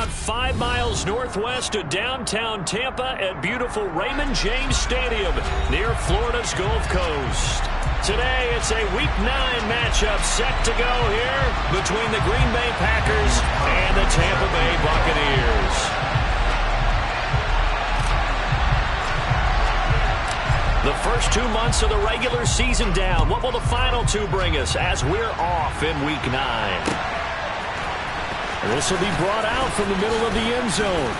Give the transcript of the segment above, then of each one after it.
about 5 miles northwest of downtown Tampa at beautiful Raymond James Stadium near Florida's Gulf Coast. Today, it's a Week 9 matchup set to go here between the Green Bay Packers and the Tampa Bay Buccaneers. The first 2 months of the regular season down. What will the final 2 bring us as we're off in Week 9? This will be brought out from the middle of the end zone.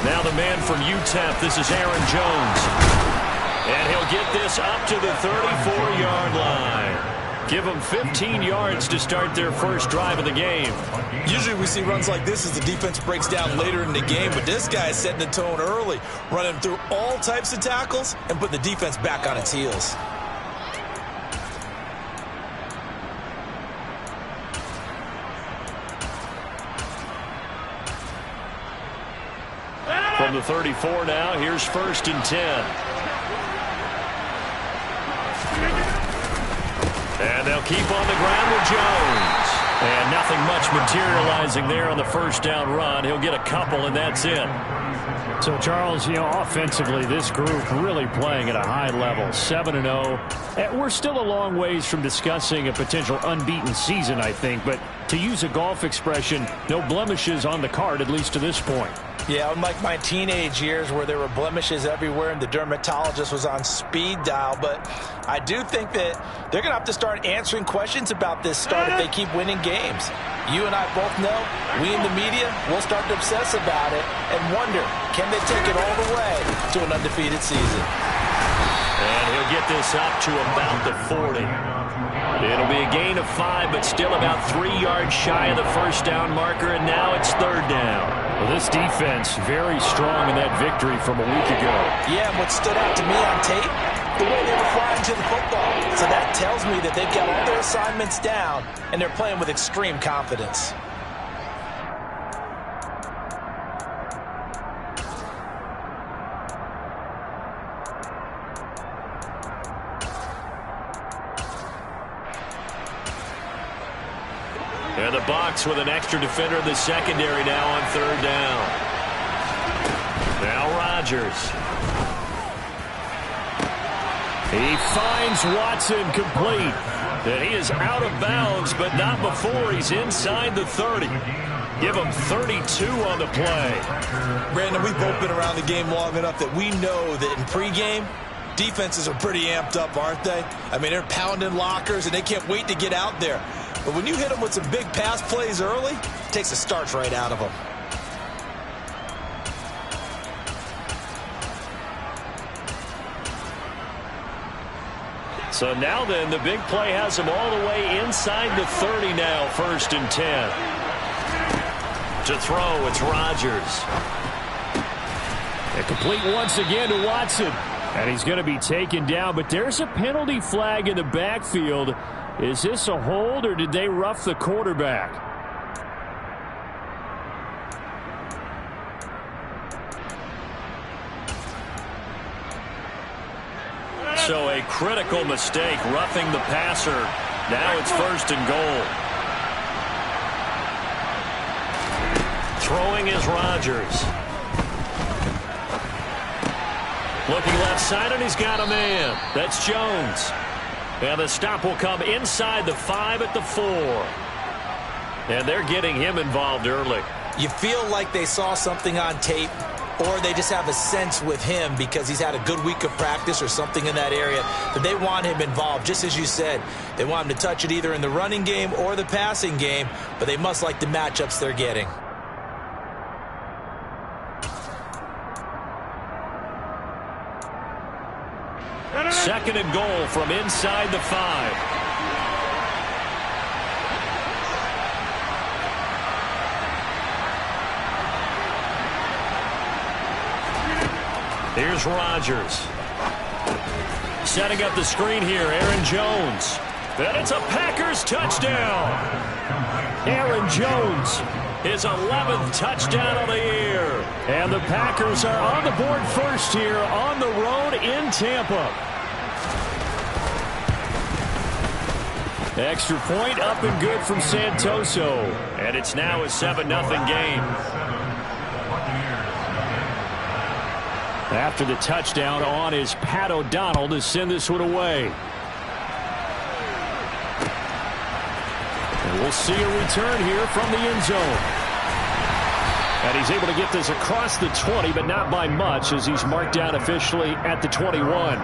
Now the man from UTEP, this is Aaron Jones. And he'll get this up to the 34-yard line. Give them 15 yards to start their first drive of the game. Usually we see runs like this as the defense breaks down later in the game, but this guy is setting the tone early, running through all types of tackles and putting the defense back on its heels. From the 34 now, here's 1st and 10. And they'll keep on the ground with Jones. And nothing much materializing there on the first down run. He'll get a couple, and that's it. So, Charles, offensively, this group really playing at a high level, 7-0. We're still a long ways from discussing a potential unbeaten season, I think. But to use a golf expression, no blemishes on the card, at least to this point. Yeah, unlike my teenage years where there were blemishes everywhere and the dermatologist was on speed dial. But I do think that they're going to have to start answering questions about this start if they keep winning games. You and I both know, we in the media, will start to obsess about it and wonder, can they take it all the way to an undefeated season? And he'll get this up to about the 40. It'll be a gain of 5, but still about 3 yards shy of the first down marker, and now it's 3rd down. Well, this defense very strong in that victory from a week ago. Yeah, and what stood out to me on tape, the way they were flying to the football. So that tells me that they've got all their assignments down, and they're playing with extreme confidence. And the Bucs with an extra defender in the secondary now on 3rd down. Now Rodgers. He finds Watson complete. And he is out of bounds, but not before he's inside the 30. Give him 32 on the play. Brandon, we've both been around the game long enough that we know that in pregame, defenses are pretty amped up, aren't they? I mean, they're pounding lockers, and they can't wait to get out there. But when you hit them with some big pass plays early, it takes the starch right out of them. So now then, the big play has him all the way inside the 30 now, 1st and 10. To throw, it's Rodgers. And complete once again to Watson. And he's going to be taken down, but there's a penalty flag in the backfield. Is this a hold, or did they rough the quarterback? So a critical mistake, roughing the passer. Now it's 1st and goal. Throwing is Rodgers. Looking left side, and he's got a man. That's Jones. And the stop will come inside the 5 at the 4. And they're getting him involved early. You feel like they saw something on tape, or they just have a sense with him because he's had a good week of practice or something in that area that they want him involved. Just as you said, they want him to touch it either in the running game or the passing game, but they must like the matchups they're getting. Second and goal from inside the 5. Here's Rodgers. Setting up the screen here, Aaron Jones. And it's a Packers touchdown. Aaron Jones, his 11th touchdown of the year. And the Packers are on the board first here on the road in Tampa. Extra point up and good from Santoso. And it's now a 7-0 game. After the touchdown on is Pat O'Donnell to send this one away. And we'll see a return here from the end zone. And he's able to get this across the 20, but not by much as he's marked down officially at the 21.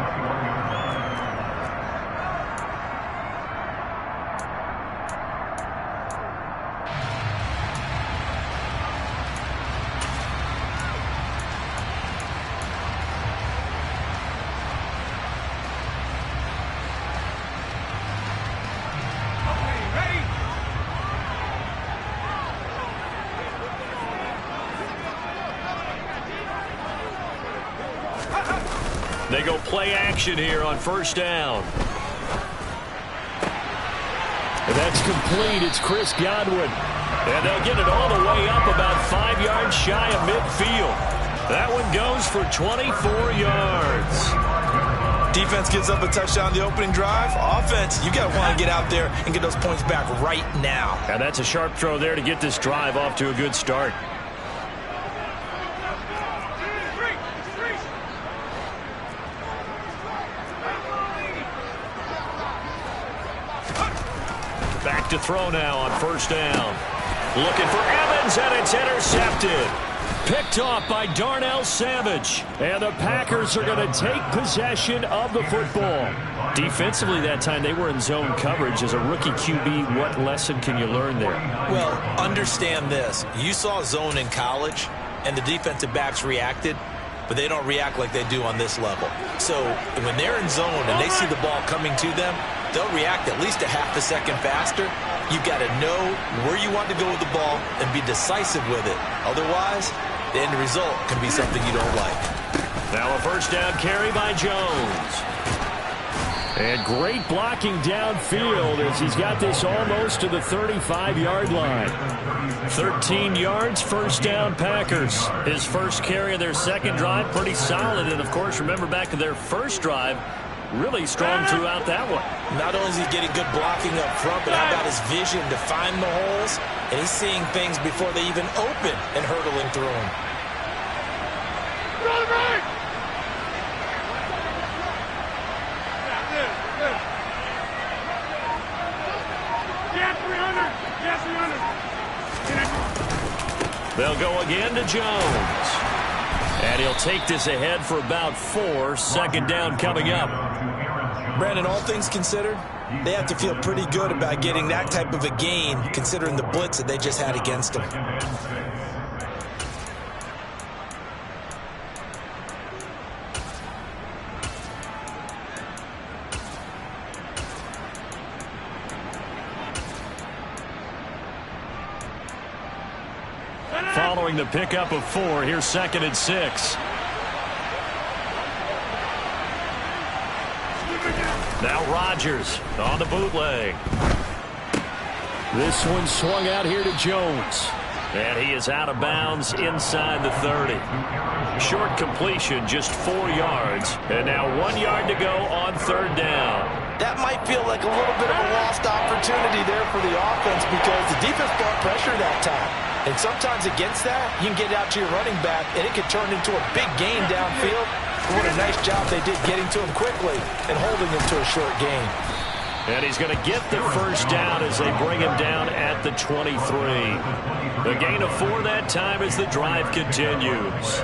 They go play action here on first down. And that's complete. It's Chris Godwin. And they'll get it all the way up about 5 yards shy of midfield. That one goes for 24 yards. Defense gives up a touchdown the opening drive. Offense, you got to want to get out there and get those points back right now. And that's a sharp throw there to get this drive off to a good start. Back to throw now on first down. Looking for Evans, and it's intercepted. Picked off by Darnell Savage. And the Packers are going to take possession of the football. Defensively that time, they were in zone coverage. As a rookie QB, what lesson can you learn there? Well, understand this. You saw zone in college, and the defensive backs reacted, but they don't react like they do on this level. So when they're in zone and they see the ball coming to them, they'll react at least a half a second faster. You've got to know where you want to go with the ball and be decisive with it. Otherwise, the end result can be something you don't like. Now a first down carry by Jones. And great blocking downfield as he's got this almost to the 35-yard line. 13 yards, first down Packers. His first carry of their second drive, pretty solid. And, of course, remember back to their first drive, really strong throughout that one. Not only is he getting good blocking up front, but how about his vision to find the holes? And he's seeing things before they even open and hurdling through them. They'll go again to Jones. And he'll take this ahead for about 4. Second down coming up. Brandon, all things considered, they have to feel pretty good about getting that type of a gain, considering the blitz that they just had against them. Following the pickup of 4, here's 2nd and 6. Now Rodgers on the bootleg. This one swung out here to Jones. And he is out of bounds inside the 30. Short completion, just 4 yards. And now 1 yard to go on third down. That might feel like a little bit of a lost opportunity there for the offense because the defense brought pressure that time. And sometimes against that, you can get out to your running back, and it could turn into a big gain downfield. What a nice job they did getting to him quickly and holding him to a short gain. And he's going to get the first down as they bring him down at the 23. A gain of 4 that time as the drive continues.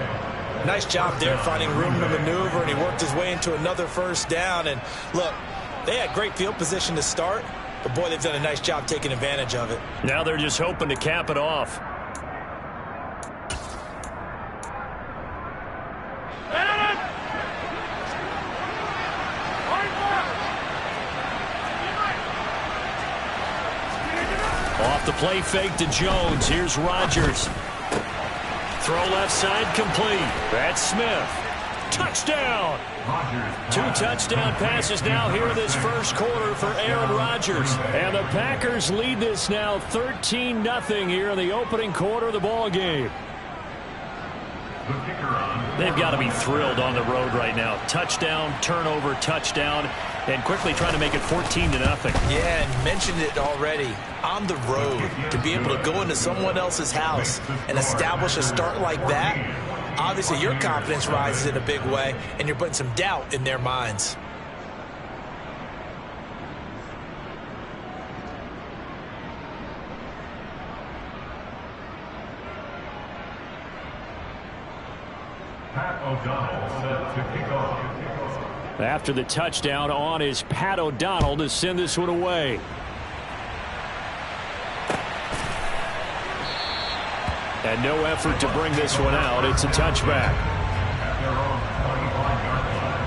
Nice job there finding room to maneuver, and he worked his way into another first down. And look, they had great field position to start, but boy, they've done a nice job taking advantage of it. Now they're just hoping to cap it off. Off the play fake to Jones. Here's Rodgers. Throw left side complete. That's Smith. touchdown. 2 touchdown passes now here in this first quarter for Aaron Rodgers. And the Packers lead this now 13-0 here in the opening quarter of the ball game. They've got to be thrilled on the road right now. Touchdown, turnover, touchdown, and quickly trying to make it 14-0. Yeah, and mentioned it already. On the road, to be able to go into someone else's house and establish a start like that, obviously your confidence rises in a big way, and you're putting some doubt in their minds. Pat O'Donnell set to kick off. After the touchdown, on is Pat O'Donnell to send this one away. And no effort to bring this one out. It's a touchback. At their own 25-yard line.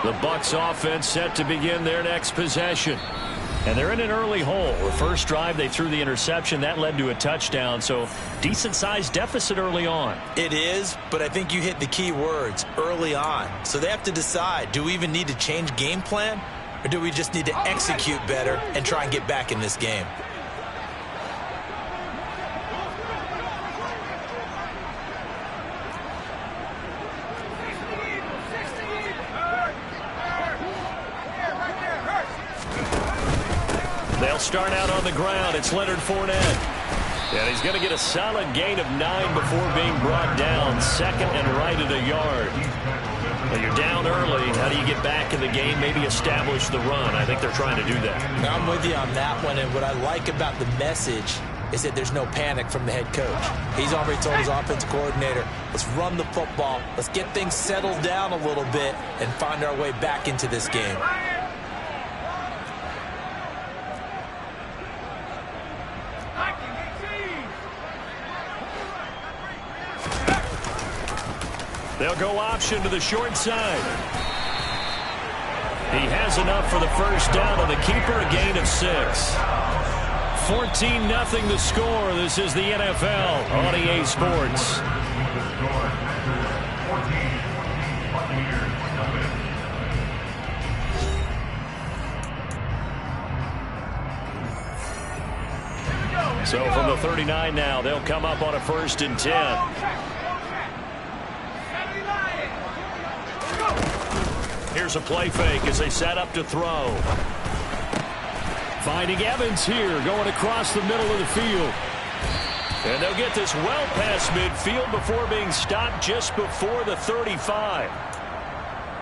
The Bucs offense set to begin their next possession. And they're in an early hole. The first drive, they threw the interception. That led to a touchdown, so decent-sized deficit early on. It is, but I think you hit the key words, early on. So they have to decide, do we even need to change game plan, or do we just need to execute better and try and get back in this game? They'll start out on the ground. It's Leonard Fournette. And he's going to get a solid gain of 9 before being brought down. Second and right at a yard. Well, you're down early. How do you get back in the game? Maybe establish the run. I think they're trying to do that. I'm with you on that one, and what I like about the message is that there's no panic from the head coach. He's already told his offensive coordinator, let's run the football, let's get things settled down a little bit and find our way back into this game. They'll go option to the short side. He has enough for the first down on the keeper, a gain of 6. 14-0 the score. This is the NFL on EA Sports. So from the 39 now, they'll come up on a 1st and 10. Here's a play fake as they set up to throw. Finding Evans here, going across the middle of the field. And they'll get this well past midfield before being stopped just before the 35.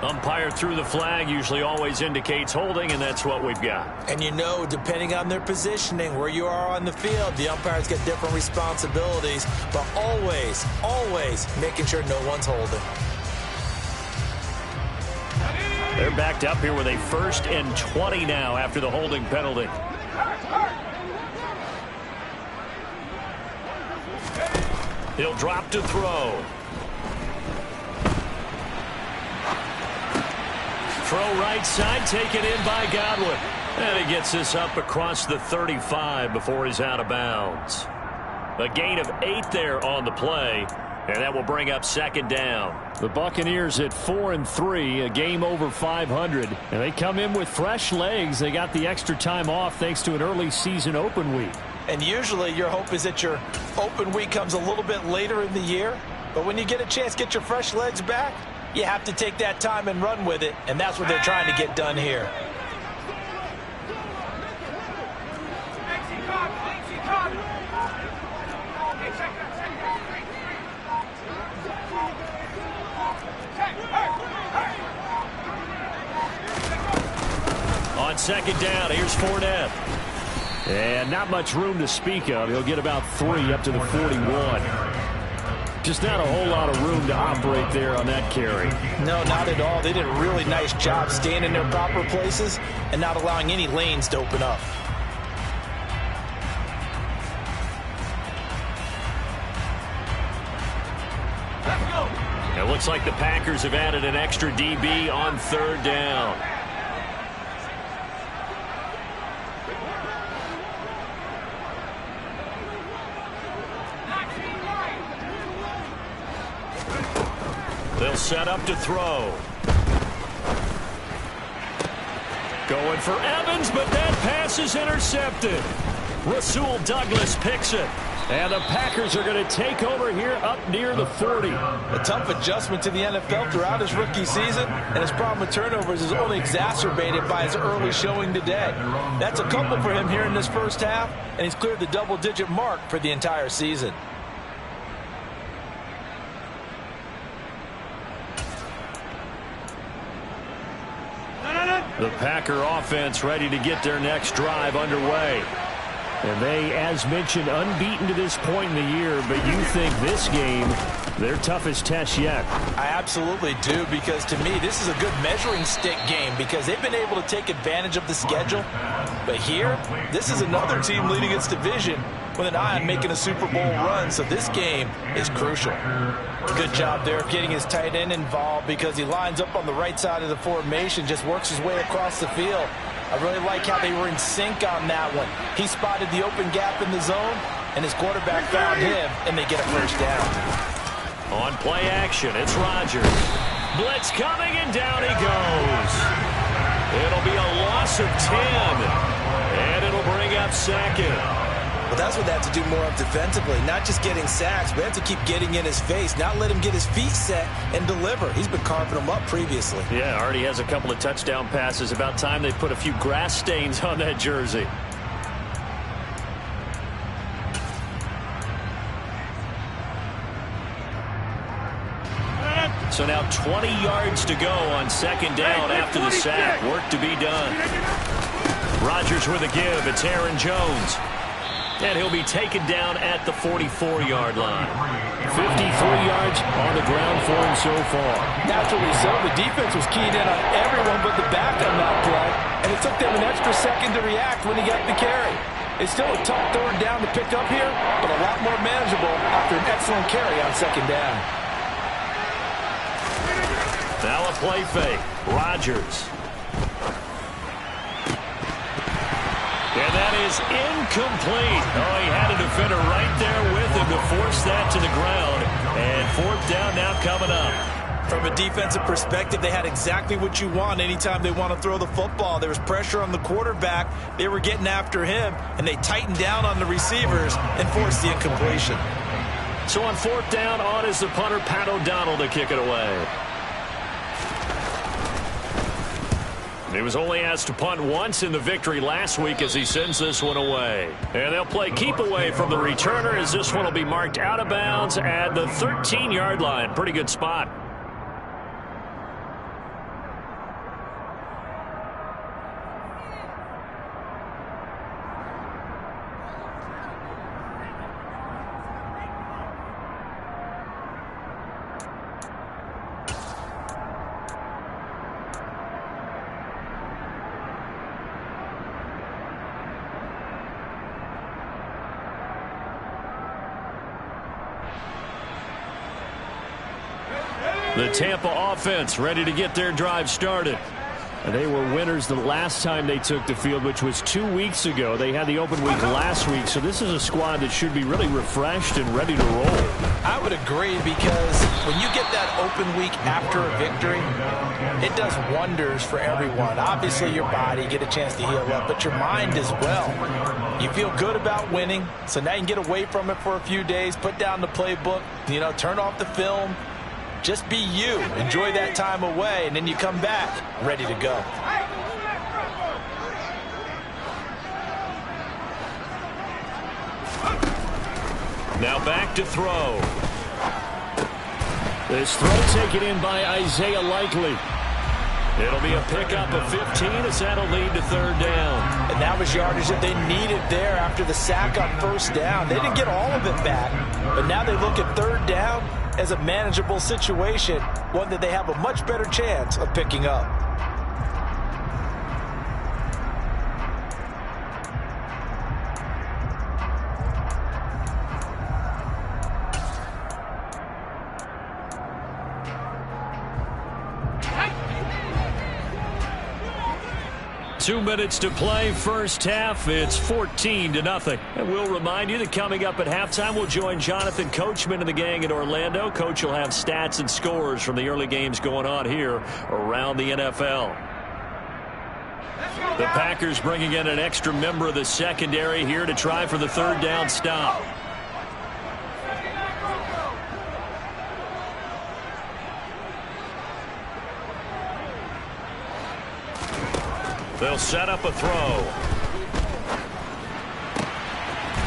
Umpire threw the flag, usually always indicates holding, and that's what we've got. And you know, depending on their positioning, where you are on the field, the umpires get different responsibilities, but always, always making sure no one's holding. They're backed up here with a 1st and 20 now after the holding penalty. He'll drop to throw. Throw right side, taken in by Godwin. And he gets this up across the 35 before he's out of bounds. A gain of 8 there on the play. And that will bring up 2nd down. The Buccaneers at 4-3, a game over 500. And they come in with fresh legs. They got the extra time off thanks to an early season open week. And usually your hope is that your open week comes a little bit later in the year. But when you get a chance to get your fresh legs back, you have to take that time and run with it. And that's what they're trying to get done here. On 2nd down, here's Fournette. And not much room to speak of. He'll get about 3 up to the 41. Just not a whole lot of room to operate there on that carry. No, not at all. They did a really nice job staying in their proper places and not allowing any lanes to open up. Looks like the Packers have added an extra DB on third down. They'll set up to throw. Going for Evans, but that pass is intercepted. Rasul Douglas picks it. And the Packers are going to take over here up near the 40. A tough adjustment to the NFL throughout his rookie season, and his problem with turnovers is only exacerbated by his early showing today. That's a couple for him here in this first half, and he's cleared the double-digit mark for the entire season. The Packer offense ready to get their next drive underway. And they, as mentioned, unbeaten to this point in the year, but you think this game, their toughest test yet. I absolutely do, because to me, this is a good measuring stick game because they've been able to take advantage of the schedule. But here, this is another team leading its division with an eye on making a Super Bowl run, so this game is crucial. Good job there of getting his tight end involved because he lines up on the right side of the formation, just works his way across the field. I really like how they were in sync on that one. He spotted the open gap in the zone, and his quarterback found him, and they get a first down. On play action, it's Rodgers. Blitz coming, and down he goes. It'll be a loss of 10, and it'll bring up second. Well, that's what they have to do more of defensively, not just getting sacks, but have to keep getting in his face, not let him get his feet set and deliver. He's been carving them up previously. Yeah, already has a couple of touchdown passes. About time they put a few grass stains on that jersey. So now 20 yards to go on second down after the sack. Work to be done. Rodgers with a give. It's Aaron Jones. And he'll be taken down at the 44-yard line. 53 yards on the ground for him so far. Naturally so. The defense was keyed in on everyone but the back on that play, and it took them an extra second to react when he got the carry. It's still a tough third down to pick up here, but a lot more manageable after an excellent carry on second down. Now a play fake. Rodgers. And that is incomplete. Oh, he had a defender right there with him to force that to the ground. And fourth down now coming up. From a defensive perspective, they had exactly what you want anytime they want to throw the football. There was pressure on the quarterback. They were getting after him, and they tightened down on the receivers and forced the incompletion. So on fourth down, on is the punter, Pat O'Donnell, to kick it away. He was only asked to punt once in the victory last week as he sends this one away. And they'll play keep away from the returner as this one will be marked out of bounds at the 13-yard line. Pretty good spot. The Tampa offense ready to get their drive started. And they were winners the last time they took the field, which was 2 weeks ago. They had the open week last week, so this is a squad that should be really refreshed and ready to roll. I would agree, because when you get that open week after a victory, it does wonders for everyone. Obviously, your body, get a chance to heal up, but your mind as well. You feel good about winning, so now you can get away from it for a few days, put down the playbook, turn off the film. Just be you. Enjoy that time away, and then you come back ready to go. Now back to throw. This throw taken in by Isaiah Likely. It'll be a pickup of 15 as that'll lead to third down. And that was yardage that they needed there after the sack on first down. They didn't get all of it back, but now they look at third down as a manageable situation, one that they have a much better chance of picking up. 2 minutes to play first half. It's 14-0. And we'll remind you that coming up at halftime, we'll join Jonathan Coachman and the gang in Orlando. Coach will have stats and scores from the early games going on here around the NFL. The Packers bringing in an extra member of the secondary here to try for the third down stop. They'll set up a throw.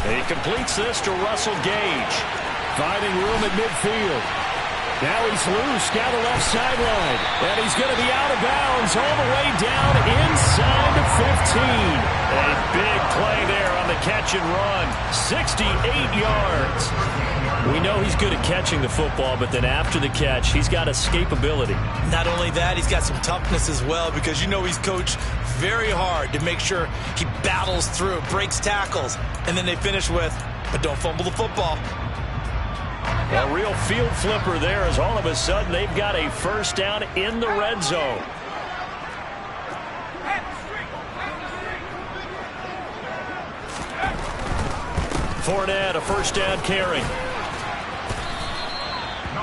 He completes this to Russell Gage. Finding room at midfield. Now he's loose down the left sideline. And he's going to be out of bounds all the way down inside the 15. A big play there on the catch and run. 68 yards. We know he's good at catching the football, but then after the catch, he's got escapability. Not only that, he's got some toughness as well, because you know he's coached very hard to make sure he battles through, breaks tackles, and then they finish with, but don't fumble the football. A real field flipper there, as all of a sudden they've got a first down in the red zone. Fournette, a first down carry.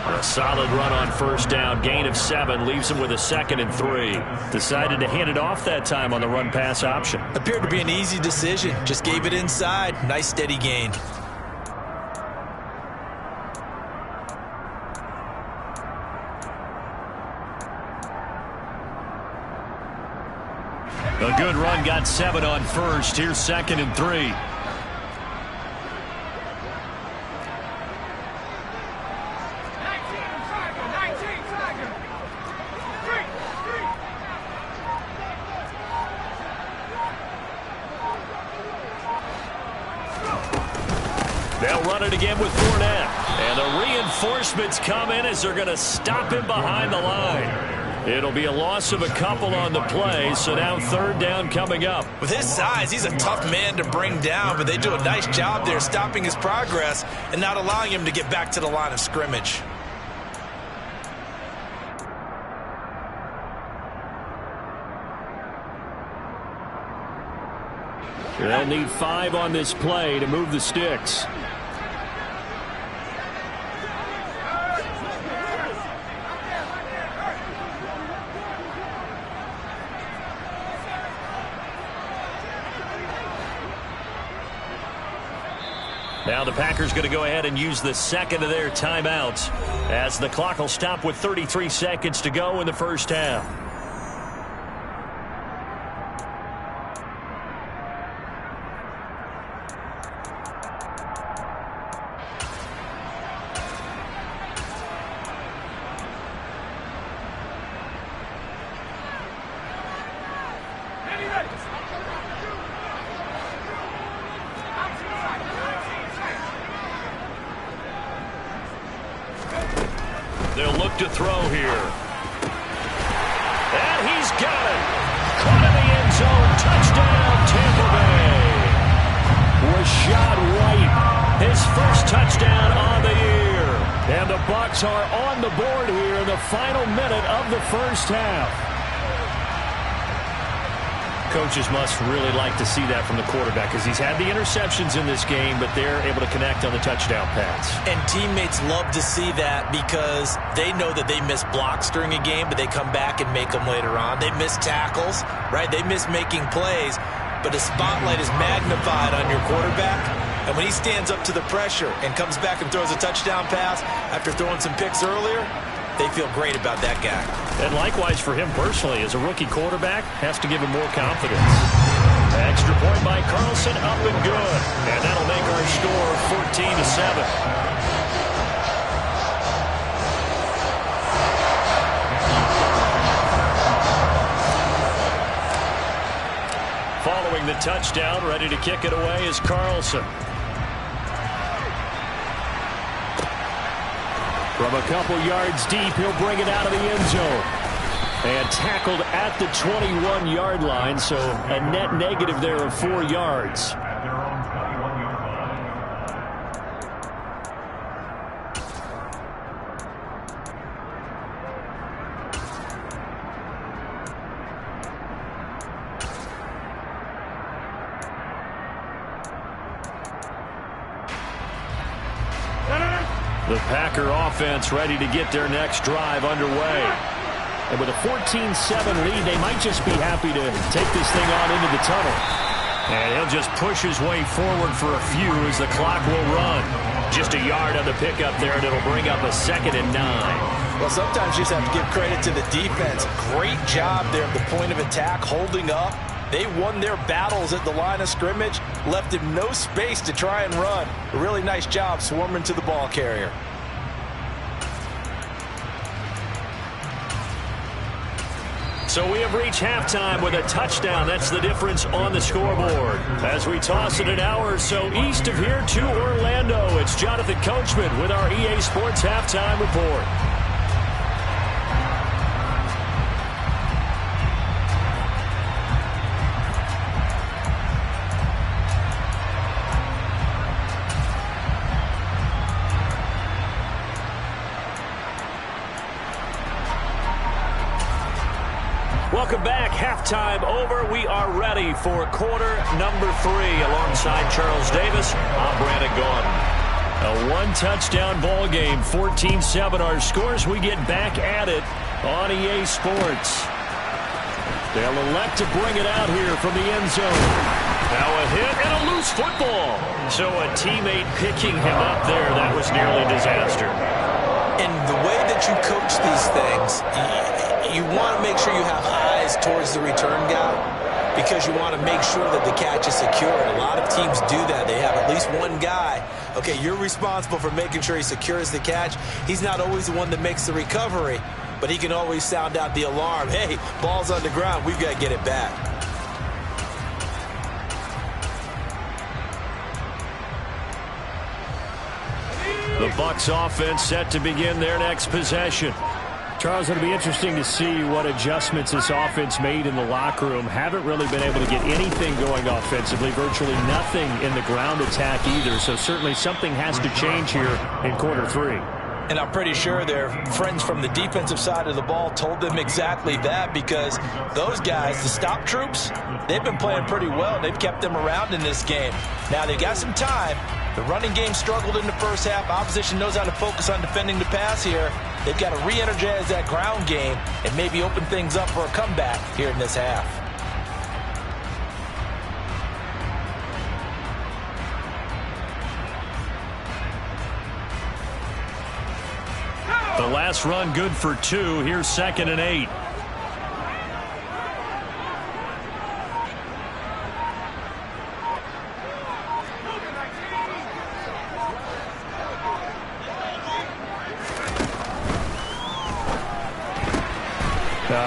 A solid run on first down. Gain of 7 leaves him with a 2nd and 3. Decided to hand it off that time on the run-pass option. Appeared to be an easy decision. Just gave it inside. Nice steady gain. A good run, got 7 on first. Here's 2nd and 3. They'll run it again with Fournette. And the reinforcements come in as they're going to stop him behind the line. It'll be a loss of a couple on the play, so now third down coming up. With his size, he's a tough man to bring down, but they do a nice job there stopping his progress and not allowing him to get back to the line of scrimmage. They'll need 5 on this play to move the sticks. Now the Packers going to go ahead and use the second of their timeouts as the clock will stop with 33 seconds to go in the first half. They'll look to throw here. And he's got it. Caught in the end zone. Touchdown, Tampa Bay. Rashad White, his first touchdown on the year. And the Bucs are on the board here in the final minute of the first half. Coaches must really like to see that from the quarterback because he's had the interceptions in this game, but they're able to connect on the touchdown pass. And teammates love to see that because they know that they miss blocks during a game, but they come back and make them later on. They miss tackles, right? They miss making plays, but the spotlight is magnified on your quarterback. And when he stands up to the pressure and comes back and throws a touchdown pass after throwing some picks earlier, they feel great about that guy. And likewise for him personally, as a rookie quarterback, has to give him more confidence. Extra point by Carlson, up and good. And that'll make our score 14-7. Following the touchdown, ready to kick it away is Carlson. From a couple yards deep, he'll bring it out of the end zone. And tackled at the 21-yard line, so a net negative there of 4 yards. At their own 21-yard line. The Packer offense ready to get their next drive underway. And with a 14-7 lead, they might just be happy to take this thing on into the tunnel. And he'll just push his way forward for a few as the clock will run. Just a yard on the pickup there, and it'll bring up a 2nd and 9. Well, sometimes you just have to give credit to the defense. Great job there at the point of attack, holding up. They won their battles at the line of scrimmage, left him no space to try and run. A really nice job swarming to the ball carrier. So we have reached halftime with a touchdown. That's the difference on the scoreboard. As we toss it an hour or so east of here to Orlando, it's Jonathan Coachman with our EA Sports Halftime Report. Welcome back. Halftime over. We are ready for quarter number 3. Alongside Charles Davis, I'm Brandon Gaudin. A one-touchdown ball game, 14-7 our scores. We get back at it on EA Sports. They'll elect to bring it out here from the end zone. Now a hit and a loose football. So a teammate picking him up there. That was nearly disaster. And the way that you coach these things, you want to make sure you have eyes towards the return guy because you want to make sure that the catch is secure. And a lot of teams do that. They have at least one guy. Okay, you're responsible for making sure he secures the catch. He's not always the one that makes the recovery, but he can always sound out the alarm. Hey, ball's on the ground. We've got to get it back. The Bucs offense set to begin their next possession. Charles, it'll be interesting to see what adjustments this offense made in the locker room. Haven't really been able to get anything going offensively, virtually nothing in the ground attack either. So certainly something has to change here in quarter 3. And I'm pretty sure their friends from the defensive side of the ball told them exactly that because those guys, the stop troops, they've been playing pretty well. They've kept them around in this game. Now they got some time. The running game struggled in the first half. Opposition knows how to focus on defending the pass here. They've got to re-energize that ground game and maybe open things up for a comeback here in this half. The last run good for 2. Here's 2nd and 8.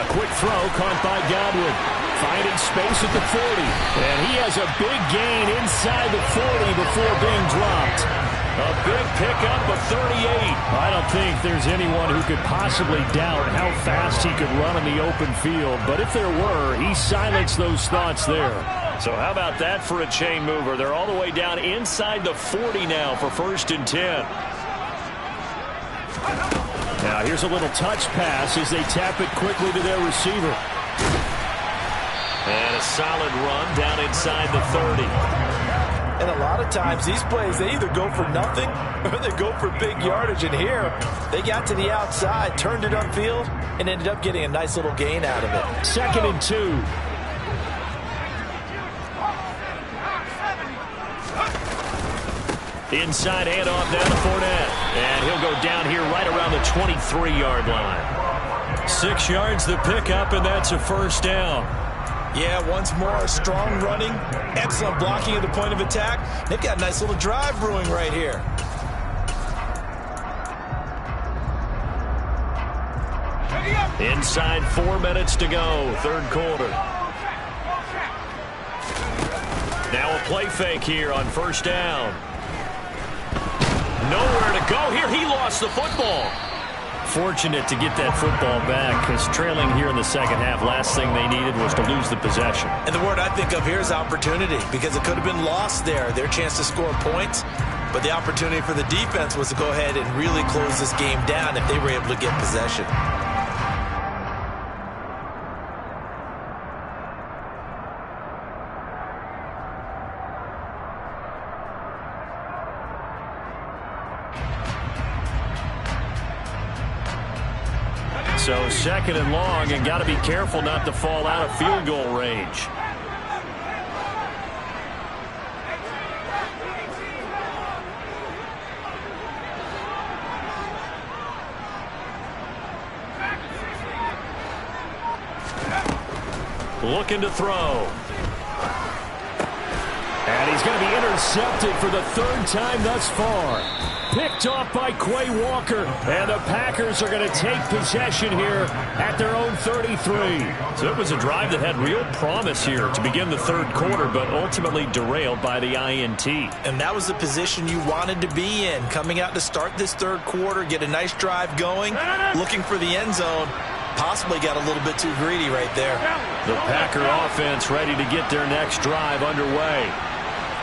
Quick throw caught by Godwin. Finding space at the 40. And he has a big gain inside the 40 before being dropped. A big pickup of 38. I don't think there's anyone who could possibly doubt how fast he could run in the open field. But if there were, he silenced those thoughts there. So how about that for a chain mover? They're all the way down inside the 40 now for 1st and 10. Now here's a little touch pass as they tap it quickly to their receiver. And a solid run down inside the 30. And a lot of times these plays, they either go for nothing or they go for big yardage. And here, they got to the outside, turned it upfield, and ended up getting a nice little gain out of it. 2nd and 2. Inside handoff down to Fournette. And he'll go down here right around the 23-yard line. 6 yards the pickup, and that's a 1st down. Yeah, once more, strong running, excellent blocking at the point of attack. They've got a nice little drive brewing right here. Inside 4 minutes to go, 3rd quarter. Now a play fake here on 1st down. Nowhere to go here. He lost the football. Fortunate to get that football back because trailing here in the 2nd half, last thing they needed was to lose the possession. And the word I think of here is opportunity because it could have been lost there, their chance to score points. But the opportunity for the defense was to go ahead and really close this game down if they were able to get possession. So second and long, and got to be careful not to fall out of field goal range. Looking to throw. And he's going to be intercepted for the third time thus far. Picked off by Quay Walker. And the Packers are going to take possession here at their own 33. So it was a drive that had real promise here to begin the third quarter, but ultimately derailed by the INT. And that was the position you wanted to be in. Coming out to start this third quarter, get a nice drive going, looking for the end zone. Possibly got a little bit too greedy right there. The Packer offense ready to get their next drive underway.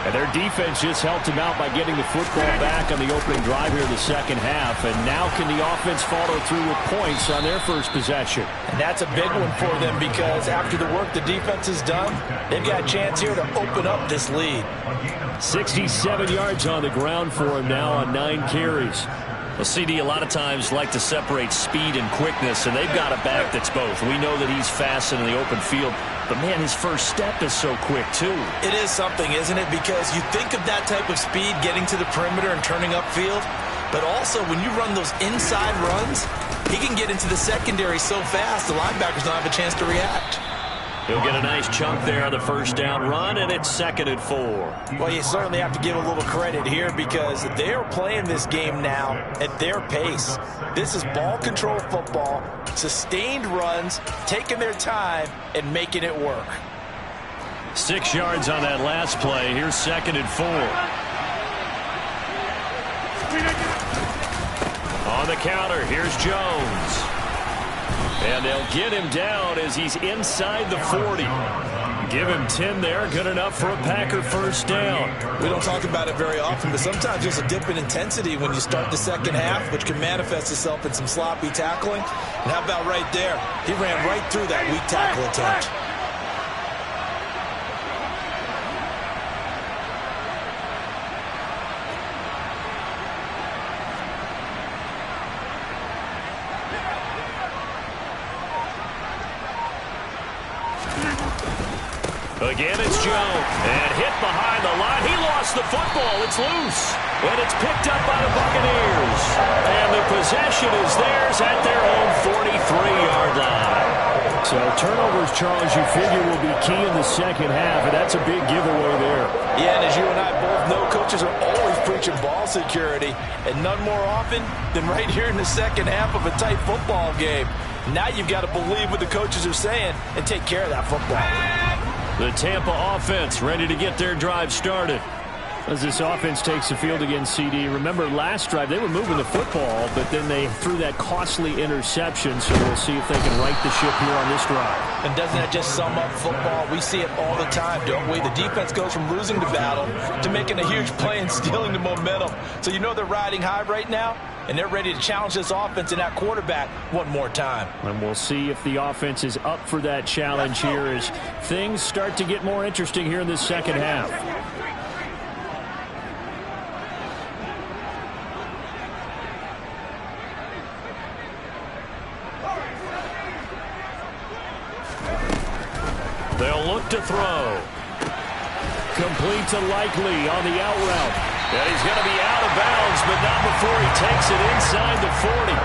And their defense just helped him out by getting the football back on the opening drive here in the second half. And now can the offense follow through with points on their first possession? And that's a big one for them because after the work the defense has done, they've got a chance here to open up this lead. 67 yards on the ground for him now on 9 carries. Well, CD a lot of times like to separate speed and quickness, and they've got a back that's both. We know that he's fast in the open field, but, man, his first step is so quick, too. It is something, isn't it? Because you think of that type of speed getting to the perimeter and turning upfield, but also when you run those inside runs, he can get into the secondary so fast the linebackers don't have a chance to react. He'll get a nice chunk there on the first down run, and it's 2nd and 4. Well, you certainly have to give a little credit here because they're playing this game now at their pace. This is ball control football, sustained runs, taking their time, and making it work. 6 yards on that last play. Here's 2nd and 4. On the counter, here's Jones. And they'll get him down as he's inside the 40. Give him 10 there. Good enough for a Packer first down. We don't talk about it very often, but sometimes there's a dip in intensity when you start the second half, which can manifest itself in some sloppy tackling. And how about right there? He ran right through that weak tackle attempt. Again, it's Jones. And hit behind the line. He lost the football. It's loose. And it's picked up by the Buccaneers. And the possession is theirs at their own 43-yard line. So turnovers, Charles, you figure will be key in the second half, and that's a big giveaway there. Yeah, and as you and I both know, coaches are always preaching ball security, and none more often than right here in the second half of a tight football game. Now you've got to believe what the coaches are saying and take care of that football. The Tampa offense ready to get their drive started. As this offense takes the field against CD, remember last drive they were moving the football, but then they threw that costly interception, so we'll see if they can right the ship here on this drive. And doesn't that just sum up football? We see it all the time, don't we? The defense goes from losing the battle to making a huge play and stealing the momentum. So you know they're riding high right now, and they're ready to challenge this offense and that quarterback one more time. And we'll see if the offense is up for that challenge here as things start to get more interesting here in this second half. They'll look to throw. Complete to Likely on the out route. And he's going to be out of bounds, but not before he takes it inside the 40.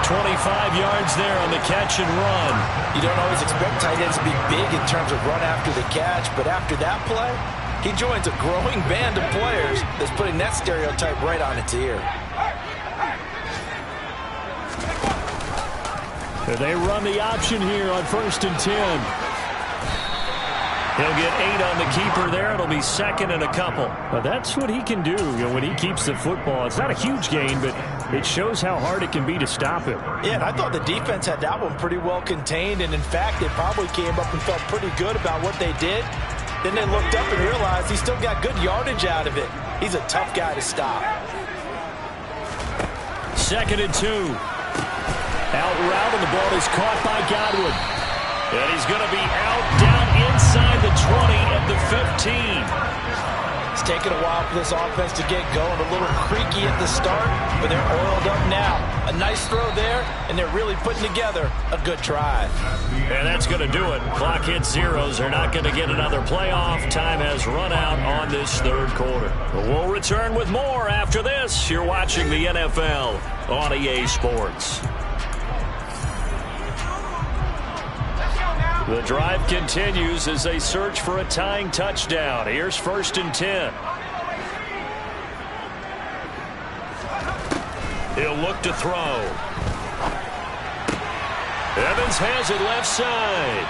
25 yards there on the catch and run. You don't always expect tight ends to be big in terms of run after the catch, but after that play, he joins a growing band of players that's putting that stereotype right on its ear. They run the option here on 1st and 10. He'll get 8 on the keeper there. It'll be 2nd and a couple. Now that's what he can do, when he keeps the football. It's not a huge gain, but it shows how hard it can be to stop him. Yeah, and I thought the defense had that one pretty well contained, and in fact, they probably came up and felt pretty good about what they did. Then they looked up and realized he still got good yardage out of it. He's a tough guy to stop. 2nd and 2. Out route, and the ball is caught by Godwin. And he's going to be out down inside the 20 at the 15. It's taken a while for this offense to get going. A little creaky at the start, but they're oiled up now. A nice throw there, and they're really putting together a good drive. And that's going to do it. Clock hits zeros. They're not going to get another playoff. Time has run out on this third quarter. We'll return with more after this. You're watching the NFL on EA Sports. The drive continues as they search for a tying touchdown. Here's 1st and 10. He'll look to throw. Evans has it left side.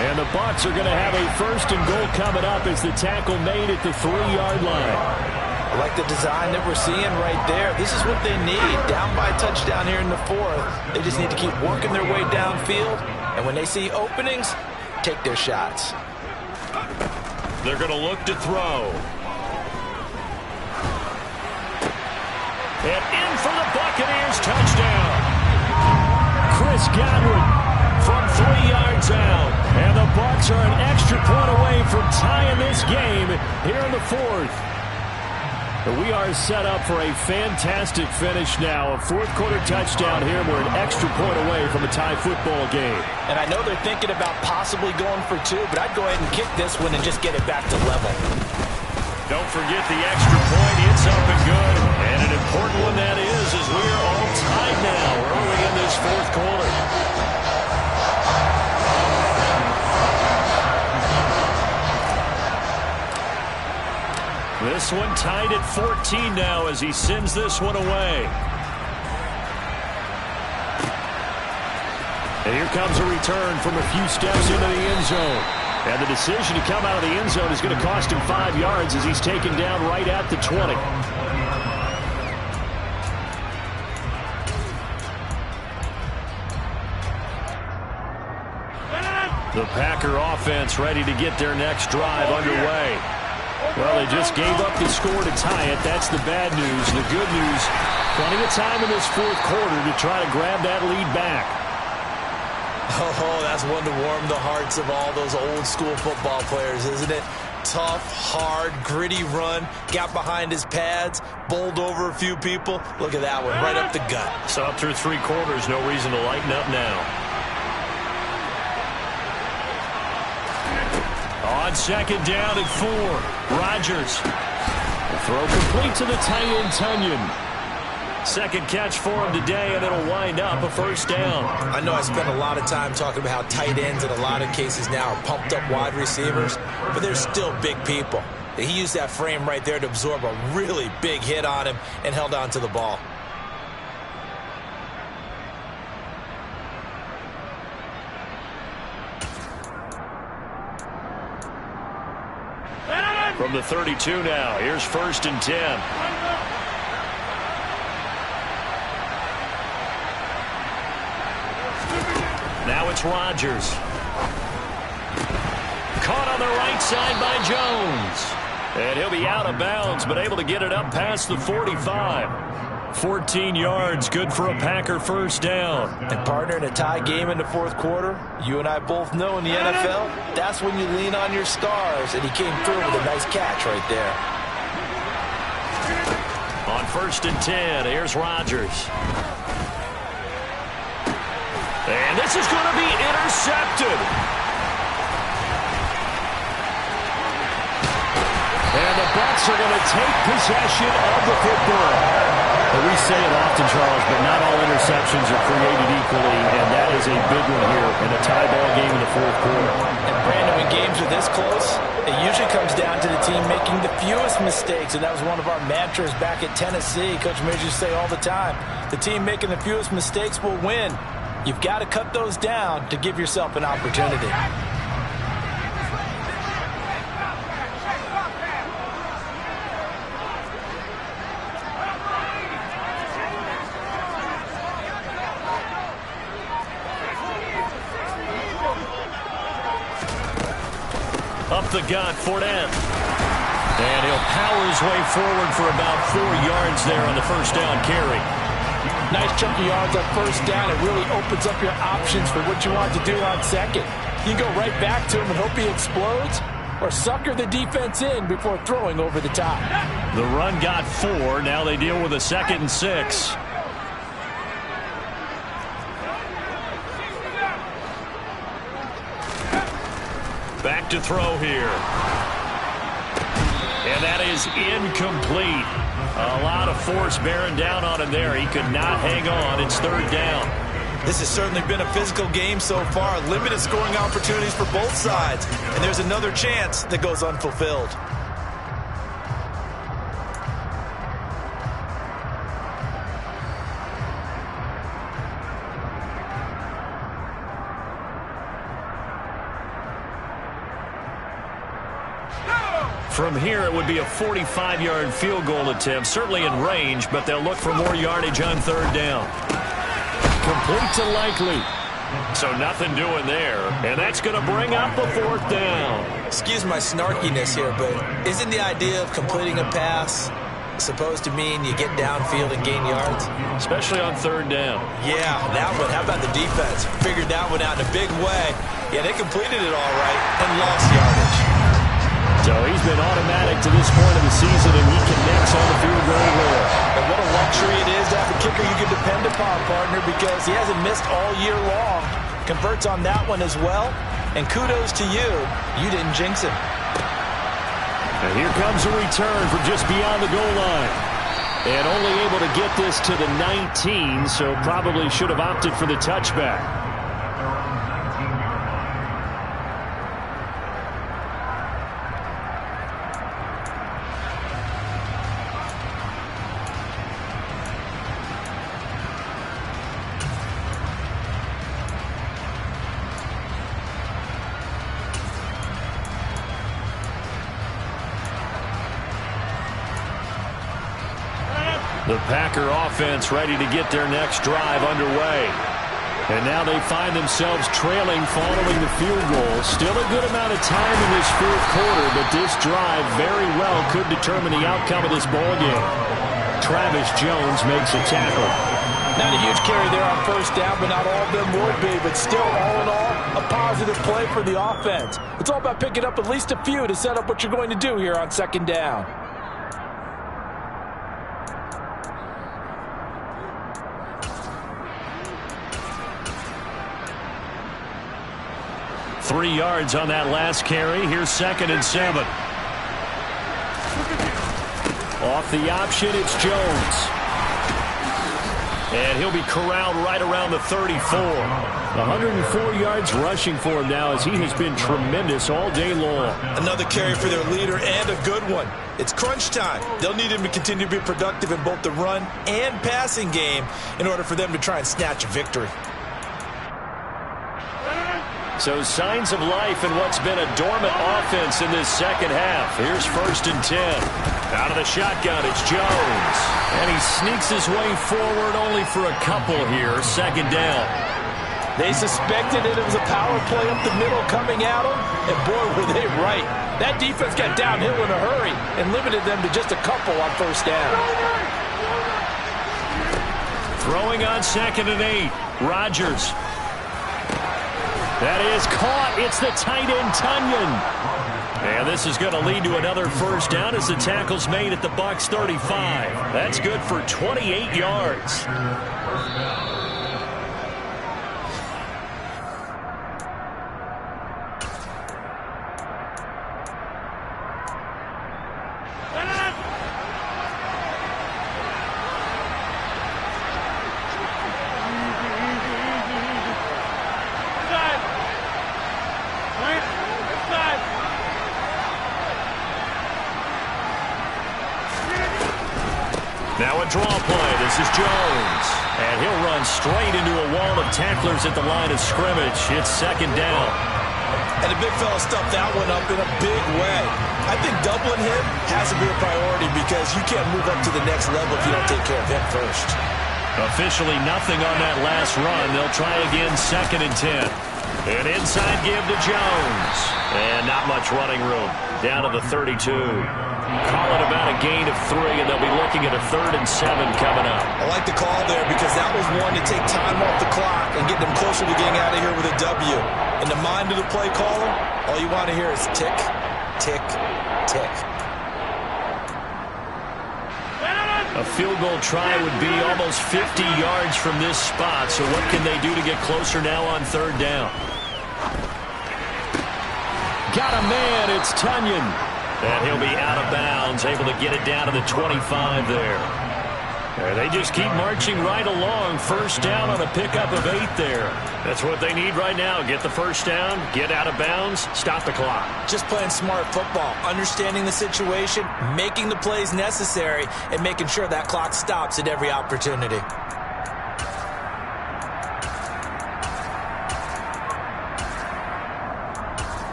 And the Bucs are going to have a 1st and goal coming up as the tackle made at the 3-yard line. I like the design that we're seeing right there. This is what they need. Down by a touchdown here in the 4th. They just need to keep working their way downfield. And when they see openings, take their shots. They're going to look to throw. And in for the Buccaneers touchdown. Chris Godwin from 3 yards out. And the Bucs are an extra point away from tying this game here in the 4th. We are set up for a fantastic finish now. A 4th quarter touchdown here. We're an extra point away from a tie football game. And I know they're thinking about possibly going for 2, but I'd go ahead and kick this one and just get it back to level. Don't forget the extra point. It's up and good. And an important one that is, as we are all tied now early in this 4th quarter. This one tied at 14 now as he sends this one away. And here comes a return from a few steps into the end zone. And the decision to come out of the end zone is going to cost him 5 yards as he's taken down right at the 20. The Packer offense ready to get their next drive underway. Well, they just gave up the score to tie it. That's the bad news. The good news, plenty of time in this 4th quarter to try to grab that lead back. Oh, that's one to warm the hearts of all those old school football players, isn't it? Tough, hard, gritty run. Got behind his pads, bowled over a few people. Look at that one, right up the gut. So up through 3 quarters, no reason to lighten up now. On 2nd down at 4, Rodgers. Throw complete to the tight end, Tunyon. 2nd catch for him today, and it'll wind up a 1st down. I know I spent a lot of time talking about how tight ends in a lot of cases now are pumped up wide receivers, but they're still big people. He used that frame right there to absorb a really big hit on him and held on to the ball. From the 32 now, here's 1st and 10. Now it's Rodgers. Caught on the right side by Jones. And he'll be out of bounds, but able to get it up past the 45. 14 yards, good for a Packer 1st down. And partner, in a tie game in the 4th quarter, you and I both know in the NFL, that's when you lean on your stars, and he came through with a nice catch right there. On 1st and 10, here's Rodgers. And this is going to be intercepted. And the Bucs are going to take possession of the football. But we say it often, Charles, but not all interceptions are created equally, and that is a big one here in a tie ball game in the 4th quarter. And Brandon, when games are this close, it usually comes down to the team making the fewest mistakes, and that was one of our mantras back at Tennessee. Coach Major used to say all the time, the team making the fewest mistakes will win. You've got to cut those down to give yourself an opportunity. Up the gut, Fournette. And he'll power his way forward for about 4 yards there on the 1st down carry. Nice chunk of yards on 1st down. It really opens up your options for what you want to do on 2nd. You can go right back to him and hope he explodes, or sucker the defense in before throwing over the top. The run got 4. Now they deal with a 2nd and 6. Back to throw here. And that is incomplete. A lot of force bearing down on him there. He could not hang on. It's 3rd down. This has certainly been a physical game so far. Limited scoring opportunities for both sides. And there's another chance that goes unfulfilled. From here, it would be a 45-yard field goal attempt, certainly in range, but they'll look for more yardage on 3rd down. Complete to Likely. So nothing doing there, and that's going to bring up a 4th down. Excuse my snarkiness here, but isn't the idea of completing a pass supposed to mean you get downfield and gain yards? Especially on 3rd down. Yeah, that one. How about the defense? Figured that one out in a big way. Yeah, they completed it all right and lost yardage. So he's been automatic to this point of the season, and he connects on the field goal there. And what a luxury it is to have a kicker you can depend upon, partner, because he hasn't missed all year long. Converts on that one as well. And kudos to you. You didn't jinx him. And here comes a return from just beyond the goal line. And only able to get this to the 19, so probably should have opted for the touchback. The Packer offense ready to get their next drive underway. And now they find themselves trailing following the field goal. Still a good amount of time in this 4th quarter, but this drive very well could determine the outcome of this ballgame. Travis Jones makes a tackle. Not a huge carry there on 1st down, but not all of them would be. But still, all in all, a positive play for the offense. It's all about picking up at least a few to set up what you're going to do here on 2nd down. Three yards on that last carry. Here's 2nd and 7. Off the option, it's Jones. And he'll be corralled right around the 34. 104 yards rushing for him now as he has been tremendous all day long. Another carry for their leader and a good one. It's crunch time. They'll need him to continue to be productive in both the run and passing game in order for them to try and snatch a victory. So signs of life in what's been a dormant offense in this 2nd half. Here's 1st and 10. Out of the shotgun, it's Jones. And he sneaks his way forward only for a couple here. 2nd down. They suspected it was a power play up the middle coming at them. And boy, were they right. That defense got downhill in a hurry and limited them to just a couple on 1st down. Throwing on 2nd and 8. Rodgers. That is caught. It's the tight end, Tunyon. And this is going to lead to another 1st down as the tackle's made at the Bucs 35. That's good for 28 yards. Now a draw play. This is Jones. And he'll run straight into a wall of tacklers at the line of scrimmage. It's 2nd down. And the big fella stuffed that one up in a big way. I think doubling him has to be a priority because you can't move up to the next level if you don't take care of him first. Officially nothing on that last run. They'll try again 2nd and 10. An inside give to Jones. And not much running room. Down to the 32. Call it about a gain of 3, and they'll be looking at a 3rd and 7 coming up. I like the call there because that was one to take time off the clock and get them closer to getting out of here with a W. In the mind of the play caller, all you want to hear is tick, tick, tick. A field goal try would be almost 50 yards from this spot. So what can they do to get closer now on third down? Got a man. It's Tunyon. And he'll be out of bounds, able to get it down to the 25 there. They just keep marching right along. First down on a pickup of 8 there. That's what they need right now. Get the first down, get out of bounds, stop the clock. Just playing smart football, understanding the situation, making the plays necessary, and making sure that clock stops at every opportunity.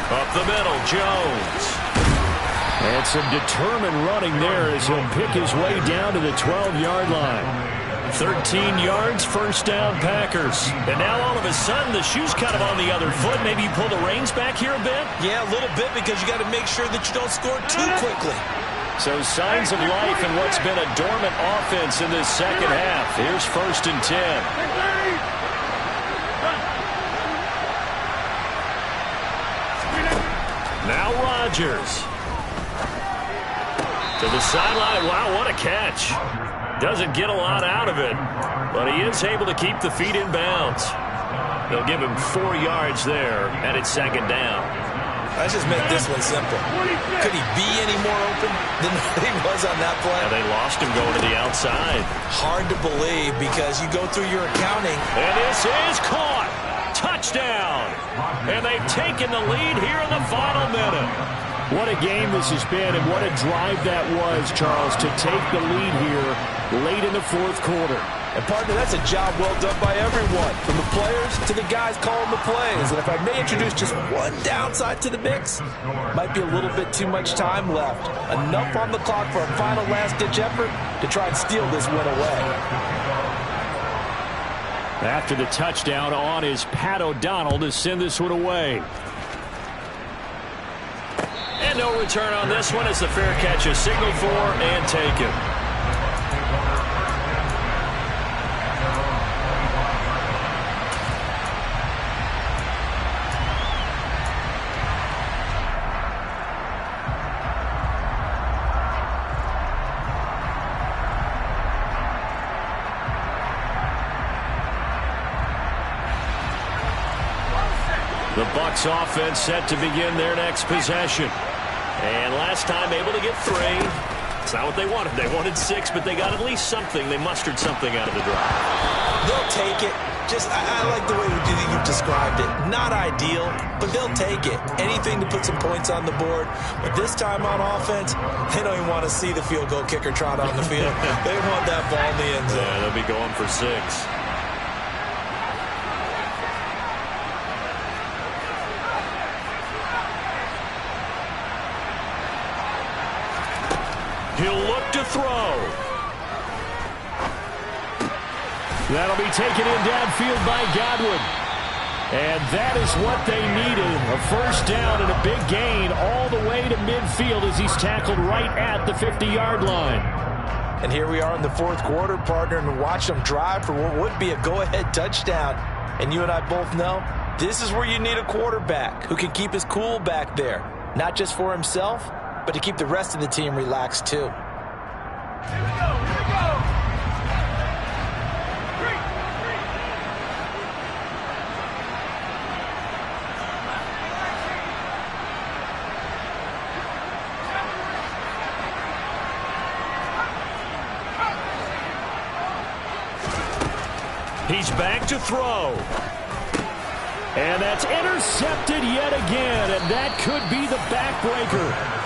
Up the middle, Jones. And some determined running there as he'll pick his way down to the 12-yard line. 13 yards, first down, Packers. And now all of a sudden the shoe's kind of on the other foot. Maybe you pull the reins back here a bit? Yeah, a little bit, because you got to make sure that you don't score too quickly. So signs of life in what's been a dormant offense in this second half. Here's 1st and 10. Now Rodgers. To the sideline. Wow, what a catch. Doesn't get a lot out of it, but he is able to keep the feet in bounds. They'll give him 4 yards there, and it's second down. Let's just make this one simple. Could he be any more open than he was on that play? And they lost him going to the outside. Hard to believe, because you go through your accounting. And this is caught. Touchdown. And they've taken the lead here in the final minute. What a game this has been, and what a drive that was, Charles, to take the lead here late in the fourth quarter. And, partner, that's a job well done by everyone, from the players to the guys calling the plays. And if I may introduce just one downside to the mix, might be a little bit too much time left. Enough on the clock for a final last-ditch effort to try and steal this win away. After the touchdown on is Pat O'Donnell to send this one away. And no return on this one as the fair catch is signaled for and taken. The Bucs offense set to begin their next possession. And last time able to get 3. It's not what they wanted. They wanted 6, but they got at least something. They mustered something out of the drive. They'll take it. I like the way you've described it. Not ideal, but they'll take it. Anything to put some points on the board. But this time on offense, they don't even want to see the field goal kicker trot on the field. They want that ball in the end zone. Yeah, they'll be going for 6. He'll look to throw. That'll be taken in downfield by Godwin. And that is what they needed. A first down and a big gain all the way to midfield as he's tackled right at the 50-yard line. And here we are in the fourth quarter, partner, and watch them drive for what would be a go-ahead touchdown. And you and I both know this is where you need a quarterback who can keep his cool back there. Not just for himself, but to keep the rest of the team relaxed too. Here we go, here we go. He's back to throw. And that's intercepted yet again, and that could be the backbreaker.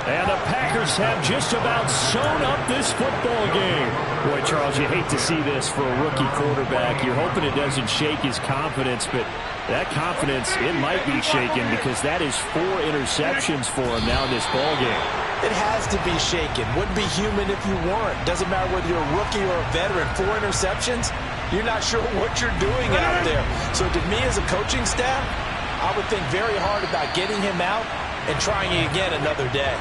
And the Packers have just about sewn up this football game. Boy, Charles, you hate to see this for a rookie quarterback. You're hoping it doesn't shake his confidence, but that confidence, it might be shaken because that is 4 interceptions for him now in this ball game. It has to be shaken. Wouldn't be human if you weren't. Doesn't matter whether you're a rookie or a veteran. 4 interceptions, you're not sure what you're doing out there. So to me as a coaching staff, I would think very hard about getting him out and trying it again another day.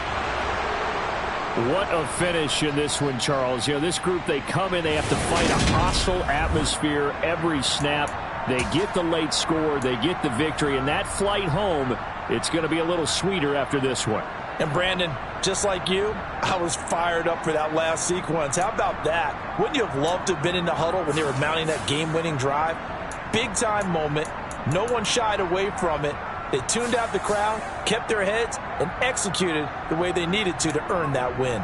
What a finish in this one, Charles. You know, this group, they come in, they have to fight a hostile atmosphere every snap. They get the late score, they get the victory, and that flight home, it's going to be a little sweeter after this one. And Brandon, just like you, I was fired up for that last sequence. How about that? Wouldn't you have loved to have been in the huddle when they were mounting that game-winning drive? Big-time moment. No one shied away from it. They tuned out the crowd, kept their heads, and executed the way they needed to earn that win.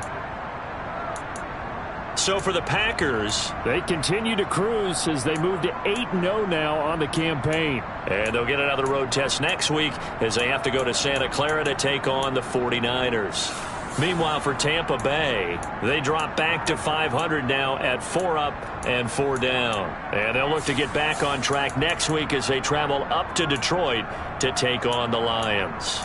So for the Packers, they continue to cruise as they move to 8-0 now on the campaign. And they'll get another road test next week as they have to go to Santa Clara to take on the 49ers. Meanwhile, for Tampa Bay, they drop back to 500 now at 4 up and 4 down. And they'll look to get back on track next week as they travel up to Detroit to take on the Lions.